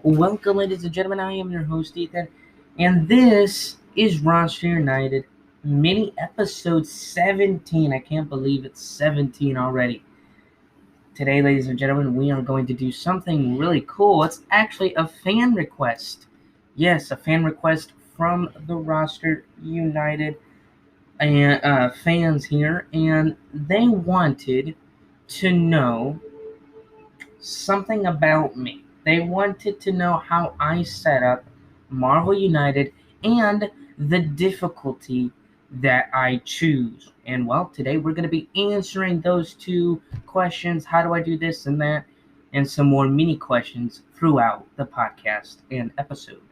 Welcome, ladies and gentlemen. I am your host, Ethan, and this is Roster United mini episode 17. I can't believe it's 17 already. Today, ladies and gentlemen, we are going to do something really cool. It's actually a fan request. Yes, a fan request from the Roster United and fans here, and they wanted to know something about me. They wanted to know how I set up Marvel United and the difficulty that I choose. And well, today we're going to be answering those two questions. How do I do this and that? And some more mini questions throughout the podcast and episode.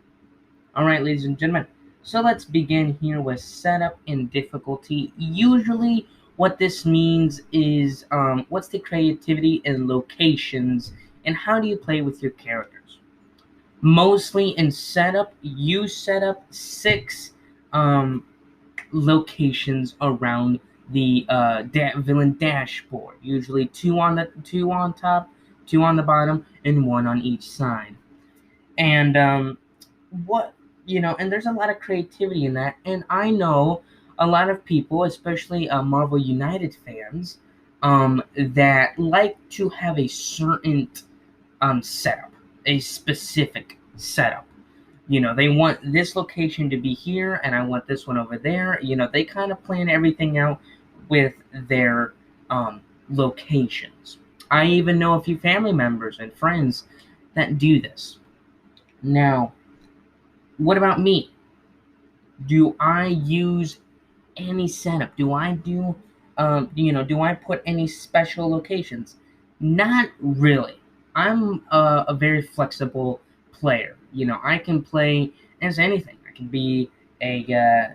All right, ladies and gentlemen. So let's begin here with setup and difficulty. Usually, what this means is what's the creativity and locations, and how do you play with your characters. Mostly in setup, you set up six um, locations around the villain dashboard. Usually two on top, two on the bottom, and one on each side. And what and there's a lot of creativity in that, and I know a lot of people, especially Marvel United fans, that like to have a certain setup, a specific setup. They want this location to be here, and I want this one over there. They kind of plan everything out with their locations. I even know a few family members and friends that do this. Now, what about me? Do I use any setup? Do I put any special locations? Not really. I'm a very flexible player. I can play as anything. A, uh,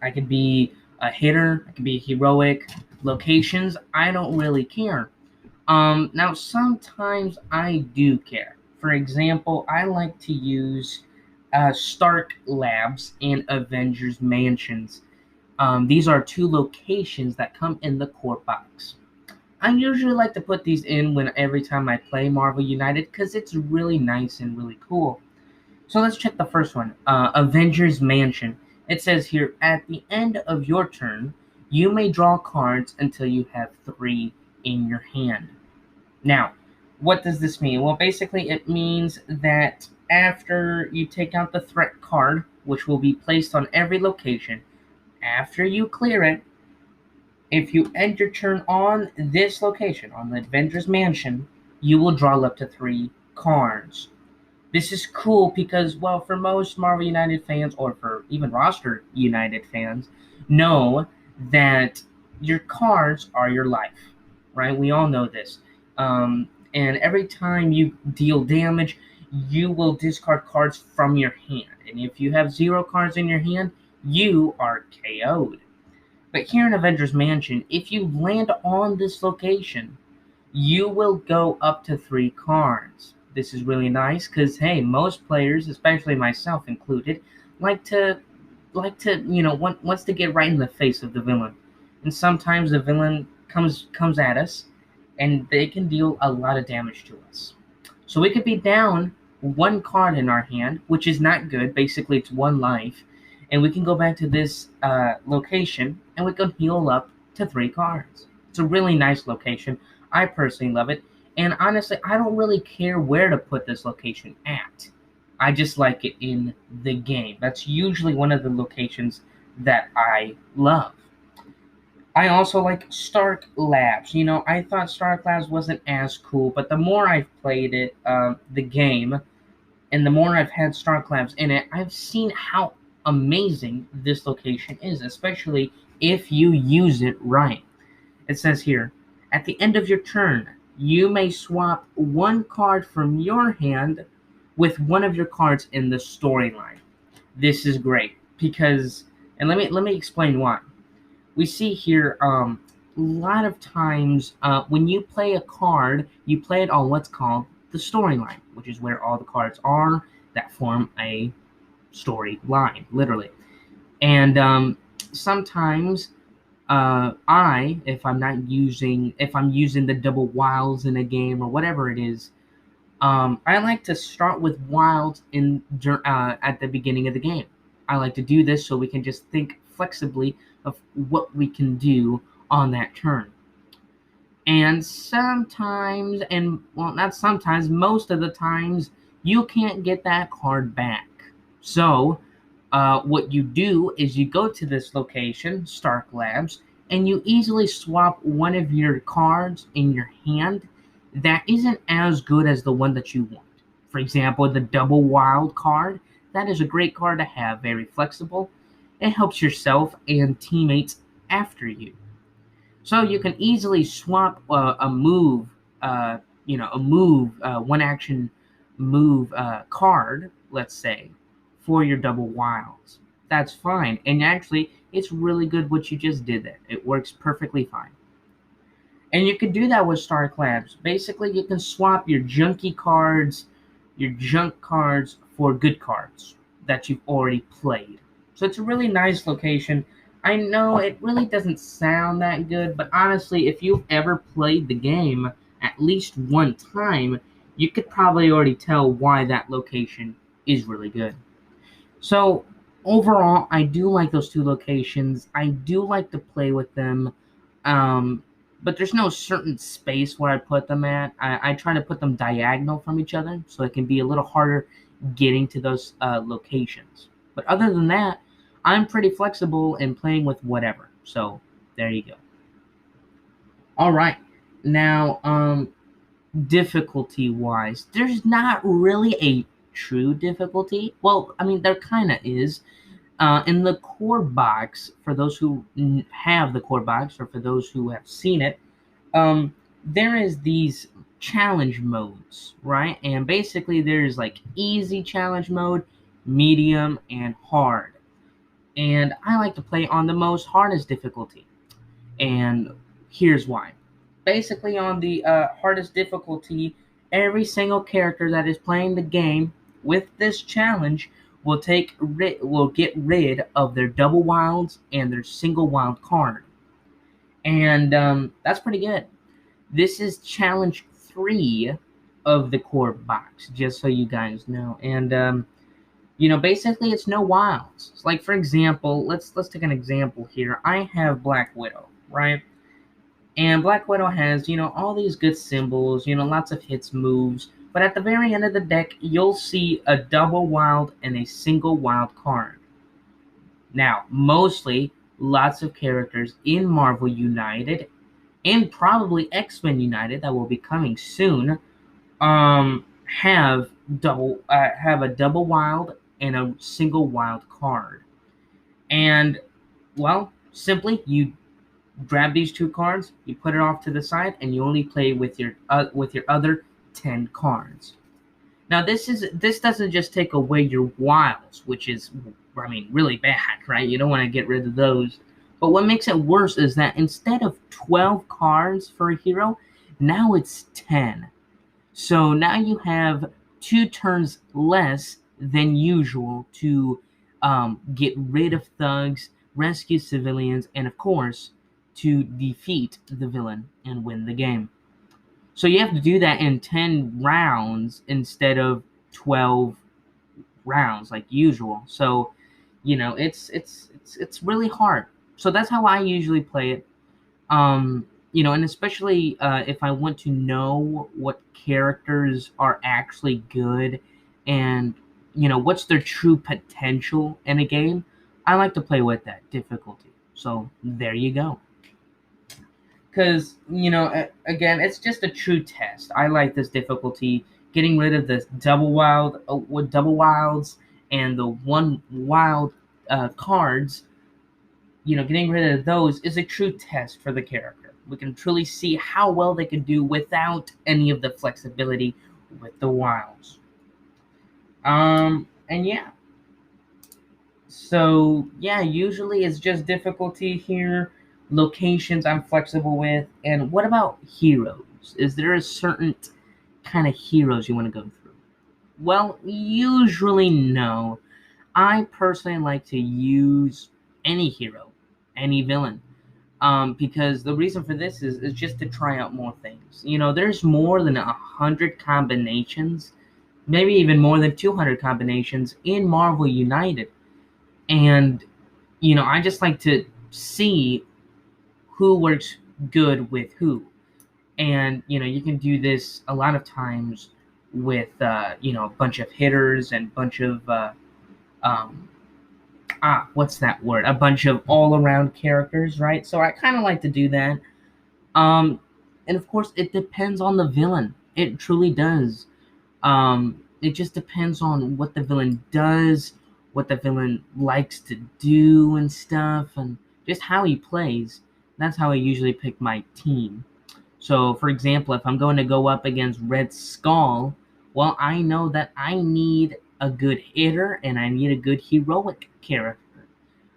I could be a hitter. I could be heroic. Locations, I don't really care. Now sometimes I do care. For example, I like to use Stark Labs and Avengers Mansions. These are two locations that come in the core box. I usually like to put these in when every time I play Marvel United because it's really nice and really cool. So let's check the first one. Avengers Mansion. It says here, at the end of your turn, you may draw cards until you have three in your hand. Now, what does this mean? Well, basically, it means that after you take out the threat card, which will be placed on every location, after you clear it, if you end your turn on this location, on the Avengers Mansion, you will draw up to three cards. This is cool because, well, for most Marvel United fans, or for even roster United fans, know that your cards are your life, right? We all know this. And every time you deal damage, you will discard cards from your hand. And if you have zero cards in your hand, you are KO'd. But here in Avengers Mansion, if you land on this location, you will go up to three cards. This is really nice because, hey, most players, especially myself included, like to wants to get right in the face of the villain, and sometimes the villain comes at us, and they can deal a lot of damage to us. So we could be down one card in our hand, which is not good. Basically, it's one life, and we can go back to this location, and we can heal up to three cards. It's a really nice location. I personally love it, and honestly, I don't really care where to put this location at. I just like it in the game. That's usually one of the locations that I love. I also like Stark Labs. I thought Stark Labs wasn't as cool, but the more I've played it, the game, and the more I've had Stark Labs in it, I've seen how amazing this location is, especially if you use it right. It says here, at the end of your turn, you may swap one card from your hand with one of your cards in the storyline. This is great because, and let me explain why. We see here a lot of times when you play a card, you play it on what's called the storyline, which is where all the cards are that form a storyline, literally. And sometimes if I'm using the double wilds in a game or whatever it is, I like to start with wilds at the beginning of the game. I like to do this so we can just think flexibly of what we can do on that turn. And sometimes, and well, not sometimes, most of the times, you can't get that card back. So, what you do is you go to this location, Stark Labs, and you easily swap one of your cards in your hand that isn't as good as the one that you want. For example, the double wild card, that is a great card to have, very flexible. It helps yourself and teammates after you. So you can easily swap a move, one action move card, let's say, for your double wilds. That's fine. And actually, it's really good what you just did there. It works perfectly fine. And you can do that with Stark Labs. Basically, you can swap your junky cards, your junk cards, for good cards that you've already played. So it's a really nice location. I know it really doesn't sound that good, but honestly, if you've ever played the game at least one time, you could probably already tell why that location is really good. So overall, I do like those two locations. I do like to play with them, um, but there's no certain space where I put them at. I try to put them diagonal from each other, so it can be a little harder getting to those locations. But other than that, I'm pretty flexible in playing with whatever. So there you go. All right, now difficulty wise, there's not really a true difficulty. Well, I mean, there kind of is. In the core box, for those who have the core box, or for those who have seen it, there is these challenge modes, right? And basically, there's like easy challenge mode, medium, and hard. And I like to play on the most hardest difficulty. And here's why. Basically, on the hardest difficulty, every single character that is playing the game with this challenge will get rid of their double wilds and their single wild card, and that's pretty good. This is challenge 3 of the core box, just so you guys know. And basically, it's no wilds. Like, for example, let's take an example here. I have Black Widow, right? And Black Widow has, all these good symbols, lots of hits, moves. But at the very end of the deck, you'll see a double wild and a single wild card. Now, mostly, lots of characters in Marvel United and probably X-Men United that will be coming soon have a double wild and a single wild card. And, well, simply you grab these two cards, you put it off to the side, and you only play with your other 10 cards. Now this doesn't just take away your wilds, which is, I mean, really bad, right? You don't want to get rid of those. But what makes it worse is that instead of 12 cards for a hero, now it's 10. So now you have 2 turns less than usual to get rid of thugs, rescue civilians, and of course, to defeat the villain and win the game. So you have to do that in 10 rounds instead of 12 rounds like usual. So, it's really hard. So that's how I usually play it. And especially if I want to know what characters are actually good and what's their true potential in a game, I like to play with that difficulty. So there you go. Because again, it's just a true test. I like this difficulty. Getting rid of the double wilds and the one wild cards, getting rid of those is a true test for the character. We can truly see how well they can do without any of the flexibility with the wilds. And yeah. So yeah, usually it's just difficulty here, locations I'm flexible with, and what about heroes? Is there a certain kind of heroes you want to go through? Well, usually no. I personally like to use any hero, any villain. Because the reason for this is just to try out more things. There's more than 100 combinations, maybe even more than 200 combinations in Marvel United. And, I just like to see who works good with who. And, you can do this a lot of times with, a bunch of hitters and a bunch of, um, what's that word? A bunch of all-around characters, right? So I kind of like to do that. Um, and of course, it depends on the villain. It truly does. It just depends on what the villain does, what the villain likes to do and stuff, and just how he plays. That's how I usually pick my team. So, for example, if I'm going to go up against Red Skull, well, I know that I need a good hitter and I need a good heroic character.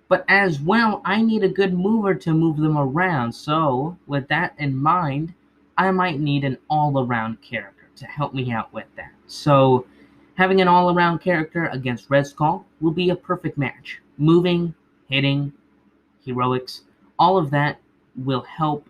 But as well, I need a good mover to move them around. So, with that in mind, I might need an all around character to help me out with that. So, having an all around character against Red Skull will be a perfect match. Moving, hitting, heroics, all of that will help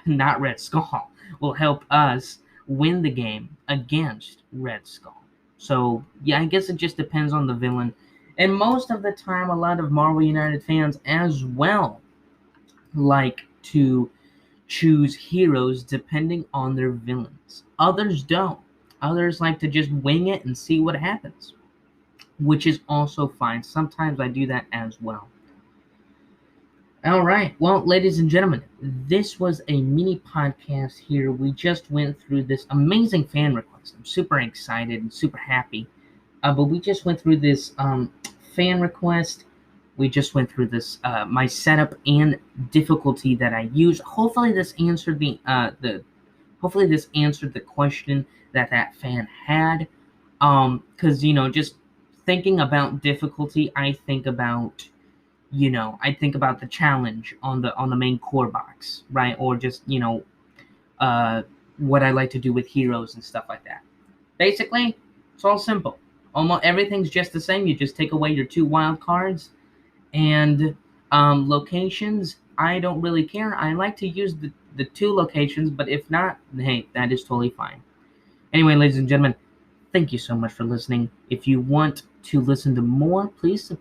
not Red Skull, will help us win the game against Red Skull. So, yeah, I guess it just depends on the villain. And most of the time, a lot of Marvel United fans as well like to choose heroes depending on their villains. Others don't. Others like to just wing it and see what happens, which is also fine. Sometimes I do that as well. All right. Well, ladies and gentlemen, this was a mini podcast here. We just went through this amazing fan request. I'm super excited and super happy. But we just went through this fan request. We just went through this my setup and difficulty that I use. Hopefully, this answered hopefully this answered the question that fan had. Because just thinking about difficulty, I think about the challenge on the main core box, right? Or just what I like to do with heroes and stuff like that. Basically, it's all simple. Almost everything's just the same. You just take away your 2 wild cards, and locations. I don't really care. I like to use the 2 locations, but if not, hey, that is totally fine. Anyway, ladies and gentlemen, thank you so much for listening. If you want to listen to more, please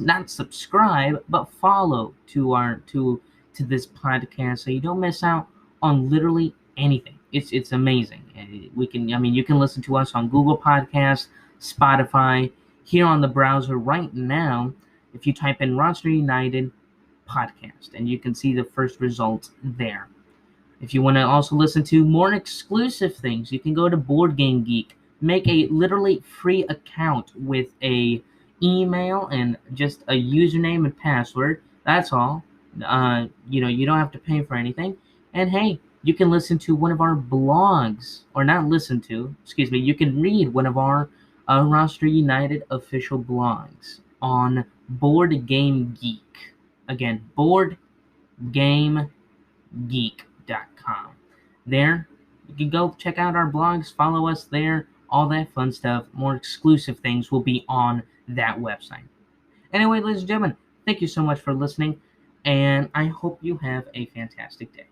not subscribe, but follow to this podcast so you don't miss out on literally anything. It's amazing. You can listen to us on Google Podcasts, Spotify, here on the browser right now. If you type in Roster United podcast, and you can see the first results there. If you want to also listen to more exclusive things, you can go to Board Game Geek. Make a literally free account with a email and just a username and password. That's all. You don't have to pay for anything. And hey, you can listen to one of our blogs, or not listen to, excuse me, you can read one of our Roster United official blogs on Board Game Geek. Again, BoardGameGeek.com. There, you can go check out our blogs, follow us there, all that fun stuff. More exclusive things will be on that website. Anyway, ladies and gentlemen, thank you so much for listening, and I hope you have a fantastic day.